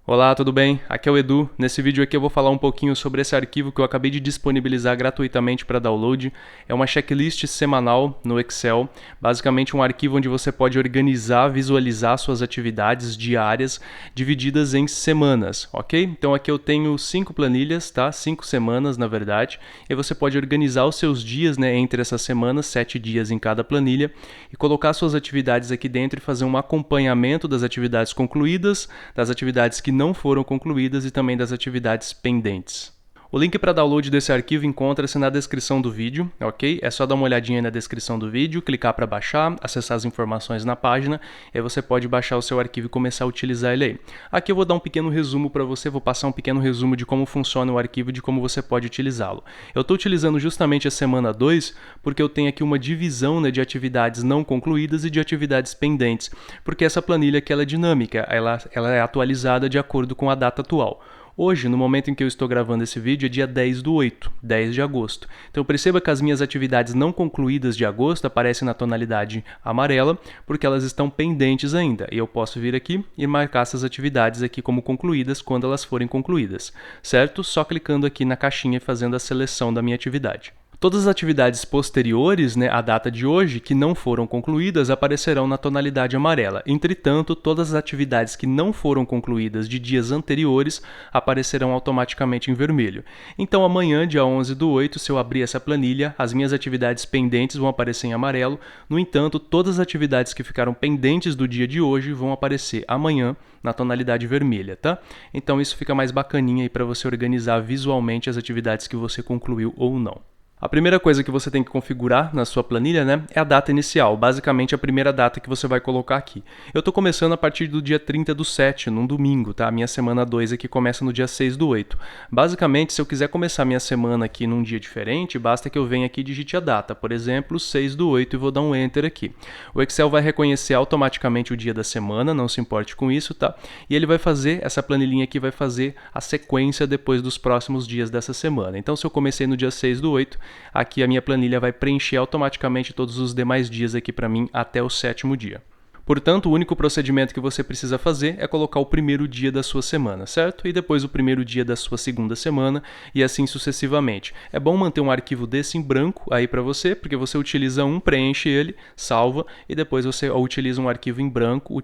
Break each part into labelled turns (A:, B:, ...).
A: Olá, tudo bem? Aqui é o Edu. Nesse vídeo aqui eu vou falar um pouquinho sobre esse arquivo que eu acabei de disponibilizar gratuitamente para download. É uma checklist semanal no Excel, basicamente um arquivo onde você pode organizar, visualizar suas atividades diárias divididas em semanas, ok? Então aqui eu tenho 5 planilhas, tá? 5 semanas, na verdade. E você pode organizar os seus dias, né, entre essas semanas, 7 dias em cada planilha, e colocar suas atividades aqui dentro e fazer um acompanhamento das atividades concluídas, das atividades que não foram concluídas e também das atividades pendentes. O link para download desse arquivo encontra-se na descrição do vídeo, ok? É só dar uma olhadinha aí na descrição do vídeo, clicar para baixar, acessar as informações na página, e aí você pode baixar o seu arquivo e começar a utilizar ele aí. Aqui eu vou dar um pequeno resumo para você, vou passar um pequeno resumo de como funciona o arquivo e de como você pode utilizá-lo. Eu estou utilizando justamente a semana 2 porque eu tenho aqui uma divisão, né, de atividades não concluídas e de atividades pendentes, porque essa planilha aqui ela é dinâmica, ela é atualizada de acordo com a data atual. Hoje, no momento em que eu estou gravando esse vídeo, é dia 10/8, 10 de agosto. Então perceba que as minhas atividades não concluídas de agosto aparecem na tonalidade amarela, porque elas estão pendentes ainda. E eu posso vir aqui e marcar essas atividades aqui como concluídas quando elas forem concluídas, certo? Só clicando aqui na caixinha e fazendo a seleção da minha atividade. Todas as atividades posteriores, né, à data de hoje, que não foram concluídas, aparecerão na tonalidade amarela. Entretanto, todas as atividades que não foram concluídas de dias anteriores aparecerão automaticamente em vermelho. Então, amanhã, dia 11/8, se eu abrir essa planilha, as minhas atividades pendentes vão aparecer em amarelo. No entanto, todas as atividades que ficaram pendentes do dia de hoje vão aparecer amanhã na tonalidade vermelha, tá? Então, isso fica mais bacaninha aí para você organizar visualmente as atividades que você concluiu ou não. A primeira coisa que você tem que configurar na sua planilha, né, é a data inicial, basicamente a primeira data que você vai colocar aqui. Eu estou começando a partir do dia 30/7, num domingo, tá? A minha semana 2 aqui começa no dia 6/8. Basicamente, se eu quiser começar a minha semana aqui num dia diferente, basta que eu venha aqui e digite a data, por exemplo, 6/8, e vou dar um Enter aqui. O Excel vai reconhecer automaticamente o dia da semana, não se importe com isso, tá? E ele vai fazer, essa planilhinha aqui vai fazer a sequência depois dos próximos dias dessa semana. Então, se eu comecei no dia 6/8, aqui a minha planilha vai preencher automaticamente todos os demais dias aqui para mim até o 7º dia. Portanto, o único procedimento que você precisa fazer é colocar o primeiro dia da sua semana, certo? E depois o primeiro dia da sua segunda semana e assim sucessivamente. É bom manter um arquivo desse em branco aí para você, porque você utiliza um, preenche ele, salva, e depois você utiliza um arquivo em branco,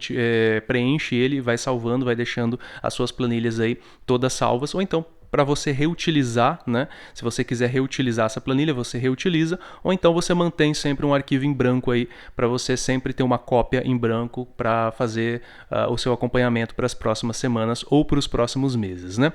A: preenche ele, vai salvando, vai deixando as suas planilhas aí todas salvas, ou então para você reutilizar, né? Se você quiser reutilizar essa planilha, você reutiliza, ou então você mantém sempre um arquivo em branco aí, para você sempre ter uma cópia em branco para fazer o seu acompanhamento para as próximas semanas ou para os próximos meses, né?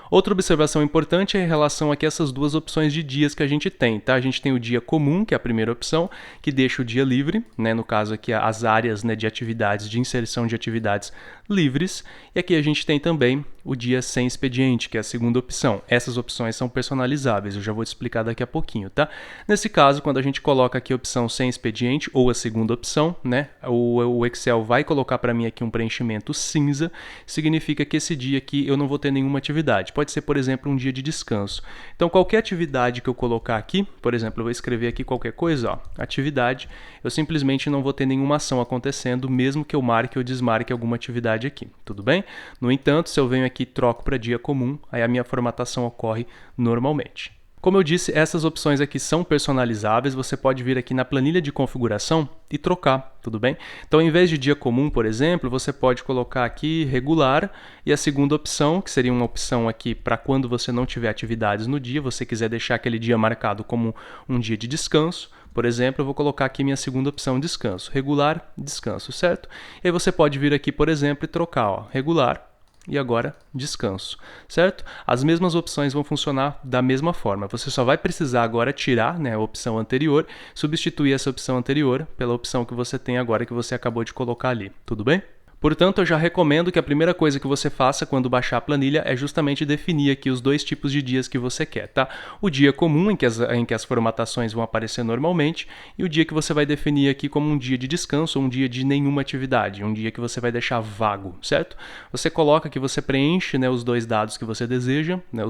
A: Outra observação importante é em relação aqui a essas duas opções de dias que a gente tem, tá? A gente tem o dia comum, que é a primeira opção, que deixa o dia livre, né? No caso aqui as áreas, né, de atividades, de inserção de atividades livres. E aqui a gente tem também o dia sem expediente, que é a segunda opção. Essas opções são personalizáveis, eu já vou te explicar daqui a pouquinho, tá? Nesse caso, quando a gente coloca aqui a opção sem expediente ou a segunda opção, né? O Excel vai colocar para mim aqui um preenchimento cinza, significa que esse dia aqui eu não vou ter nenhuma atividade. Pode ser, por exemplo, um dia de descanso. Então, qualquer atividade que eu colocar aqui, por exemplo, eu vou escrever aqui qualquer coisa, ó, atividade, eu simplesmente não vou ter nenhuma ação acontecendo, mesmo que eu marque ou desmarque alguma atividade aqui, tudo bem? No entanto, se eu venho aqui e troco para dia comum, aí a minha formatação ocorre normalmente. Como eu disse, essas opções aqui são personalizáveis, você pode vir aqui na planilha de configuração e trocar, tudo bem? Então, em vez de dia comum, por exemplo, você pode colocar aqui regular e a segunda opção, que seria uma opção aqui para quando você não tiver atividades no dia, você quiser deixar aquele dia marcado como um dia de descanso, por exemplo, eu vou colocar aqui minha segunda opção, descanso, regular, descanso, certo? E aí você pode vir aqui, por exemplo, e trocar, ó, regular, e agora descanso, certo? As mesmas opções vão funcionar da mesma forma. Você só vai precisar agora tirar, né, a opção anterior, substituir essa opção anterior pela opção que você tem agora, que você acabou de colocar ali, tudo bem? Portanto, eu já recomendo que a primeira coisa que você faça quando baixar a planilha é justamente definir aqui os dois tipos de dias que você quer, tá? O dia comum, em que as formatações vão aparecer normalmente, e o dia que você vai definir aqui como um dia de descanso ou um dia de nenhuma atividade, um dia que você vai deixar vago, certo? Você coloca que você preenche, né, os dois dados que você deseja, né,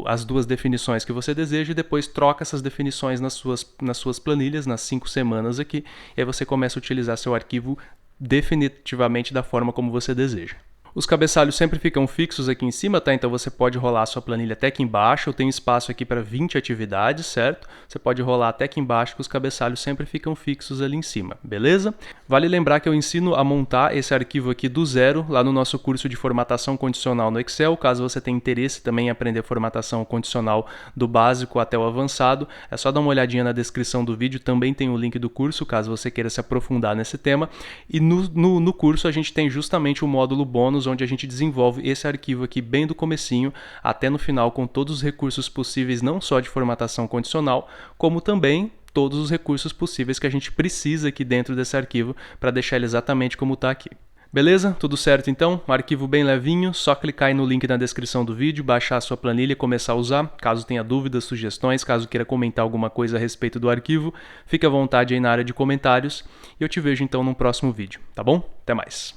A: as duas definições que você deseja, e depois troca essas definições nas suas planilhas, nas 5 semanas aqui, e aí você começa a utilizar seu arquivo definitivamente da forma como você deseja. Os cabeçalhos sempre ficam fixos aqui em cima, tá? Então você pode rolar a sua planilha até aqui embaixo. Eu tenho espaço aqui para 20 atividades, certo? Você pode rolar até aqui embaixo que os cabeçalhos sempre ficam fixos ali em cima, beleza? Vale lembrar que eu ensino a montar esse arquivo aqui do zero lá no nosso curso de formatação condicional no Excel. Caso você tenha interesse também em aprender formatação condicional do básico até o avançado, é só dar uma olhadinha na descrição do vídeo, também tem o link do curso, caso você queira se aprofundar nesse tema. E no curso a gente tem justamente o módulo bônus, onde a gente desenvolve esse arquivo aqui bem do comecinho até no final, com todos os recursos possíveis, não só de formatação condicional, como também todos os recursos possíveis que a gente precisa aqui dentro desse arquivo para deixar ele exatamente como está aqui. Beleza? Tudo certo então? Um arquivo bem levinho, só clicar aí no link na descrição do vídeo, baixar a sua planilha e começar a usar. Caso tenha dúvidas, sugestões, caso queira comentar alguma coisa a respeito do arquivo, fique à vontade aí na área de comentários e eu te vejo então no próximo vídeo, tá bom? Até mais!